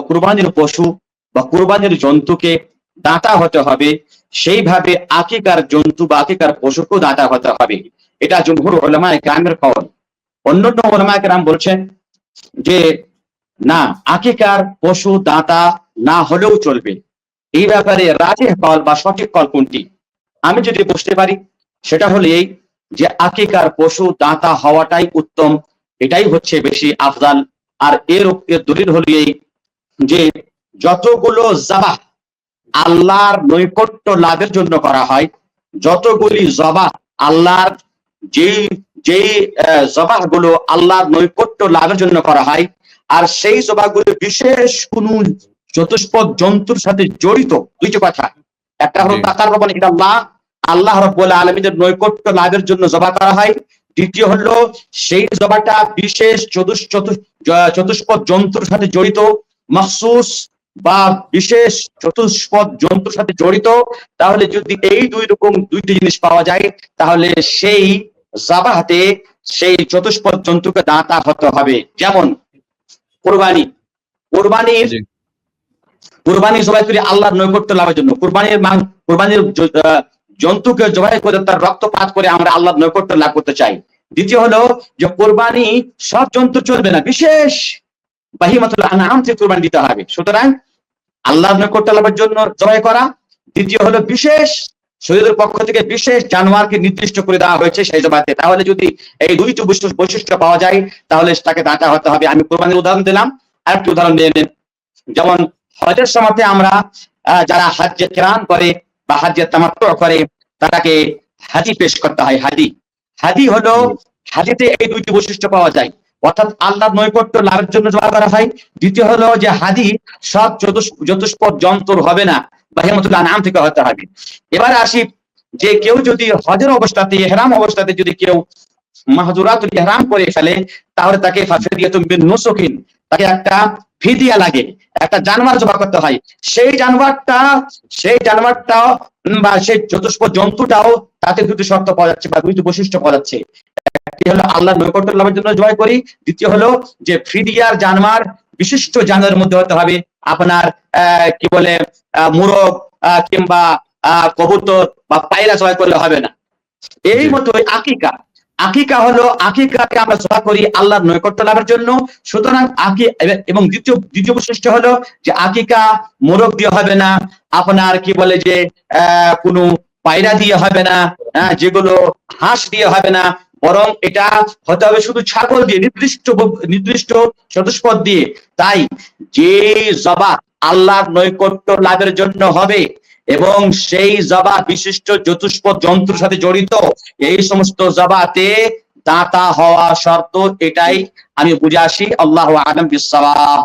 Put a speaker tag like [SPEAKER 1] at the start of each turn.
[SPEAKER 1] কুরবানির পশু বা কুরবানির জন্তুকে দাঁতা হতে হবে, সেইভাবে আকিকার জন্তু বা আকিকার পশুকেও দাঁতা হতে হবে। এটা জমহুর উলামায়ে কেরামের কওল। অন্যান্য উলামায়ে কেরাম বলছেন যে না, আকিকার পশু দাঁতা না হলেও চলবে। এই ব্যাপারে রাজিহ কল বা সঠিক কল কোনটি? আমি যদি বুঝতে পারি সেটা হলো এই যে আকিকার পশু দাঁতা হওয়াটাই উত্তম, এটাই হচ্ছে বেশি আফজাল। আর এর দলিল হলো এই যে যতগুলো জাবাহ আল্লাহর নৈকট্য লাভের জন্য করা হয়, যতগুলি জবাহ আল্লাহর যেই যেই জবাহগুলো আল্লাহর নৈকট্য লাভের জন্য করা হয়, আর সেই জবাহগুলো বিশেষ কোন চতুষ্পদ জন্তুর সাথে জড়িত, দুইটি কথা। একটা হলো তাকাররুবান ইলাল্লাহ, আল্লাহ রাব্বুল আলামিনের নৈকট্য লাভের জন্য জবাহ করা হয়। দ্বিতীয় হলো সেই জবাহটা বিশেষ চতুষ্পদ জন্তুর সাথে জড়িত, মাখসুস বা বিশেষ চতুষ্পদ জন্তুর সাথে জড়িত। তাহলে যদি এই দুইটি জিনিস পাওয়া যায়, তাহলে সেই জাবাহতে সেই চতুষ্পদ জন্তুকে দাঁতা হতে হবে। যেমন কুরবানি, কুরবানি জবাই করি আল্লাহর নৈকট্য লাভের জন্য। কুরবানির জন্তুকে জবাই করে তার রক্তপাত করে আমরা আল্লাহর নৈকট্য লাভ করতে চাই। দ্বিতীয় হলো যে কুরবানি সব জন্তু চলবে না, বিশেষ বাহিমাতুল আনআম থেকে কুরবানি দিতে হবে। সুতরাং আল্লাহর নৈকট্য লাভের জন্য জবাই করা। দ্বিতীয় হলো বিশেষ শরীরের পক্ষ থেকে বিশেষ জানোয়ারকে নির্দিষ্ট করে দেওয়া হয়েছে সেই জবাইতে। তাহলে যদি এই দুইটি বৈশিষ্ট্য পাওয়া যায়, তাহলে তাকে দাঁতা হতে হবে। আমি কুরবানির উদাহরণ দিলাম, আরেকটি উদাহরণ দিয়ে নেন। যেমন হজের সময়তে আমরা যারা হজ্জে কিরান করে বা হজ্জে তামাত্তু করে, তাকে হাদি পেশ করতে হয়। হাদি হলো, হাদিতে এই দুইটি বৈশিষ্ট্য পাওয়া যায়, অর্থাৎ আল্লাহর নৈকট্য লাভের জন্য জবাই করা হয়। দ্বিতীয় হলো যে হাদি সব চতুষ্পদ জন্তুর হবে না, বাহিমাতুল আনআম থেকে হতে হবে। এবার আসি যে কেউ যদি হজের অবস্থাতে, ইহরাম অবস্থাতে যদি কেউ মাহজুরাতুল ইহরাম করে ফেলে, তাহলে তাকে ফাফিদিয়াতুন বিন নুসুকিন, তাকে একটা ফিদিয়া লাগে, একটা জানোয়ার জবাই করতে হয়। সেই জানোয়ারটা বা সেই চতুষ্পদ জন্তুটাও, তাতে দুটি শর্ত পাওয়া যাচ্ছে বা দুটি বৈশিষ্ট্য পাওয়া যাচ্ছে। একটি হলো আল্লাহর নৈকট্য লাভের জন্য জবাই করি, দ্বিতীয় হলো যে ফিদিয়ার জানোয়ার বিশিষ্ট জানোয়ারের মধ্যে হতে হবে। আপনার কি বলে মোরগ কিংবা কবুতর বা পায়রা জবাই করলে হবে না। এই মতোই আকিকা হলো, আকিকাকে আমরা জবাই করি আল্লাহর নৈকট্য লাভের জন্য। সুতরাং এবং দ্বিতীয় বৈশিষ্ট্য হলো যে আকিকা মোরগ দিয়ে হবে না, আপনার কি বলে যে কোনো পায়রা দিয়ে হবে না, যেগুলো হাঁস দিয়ে হবে না, বরং এটা হতে হবে শুধু ছাগল দিয়ে, নির্দিষ্ট চতুষ্পদ দিয়ে। তাই যে জবাহ আল্লাহর নৈকট্য লাভের জন্য হবে এবং সেই জবাহ বিশিষ্ট চতুষ্পদ জন্তুর সাথে জড়িত, এই সমস্ত জবাতে দাঁতা হওয়া শর্ত। এটাই আমি বুঝে আসি। আল্লাহু আ'লাম বিস-সাওয়াব।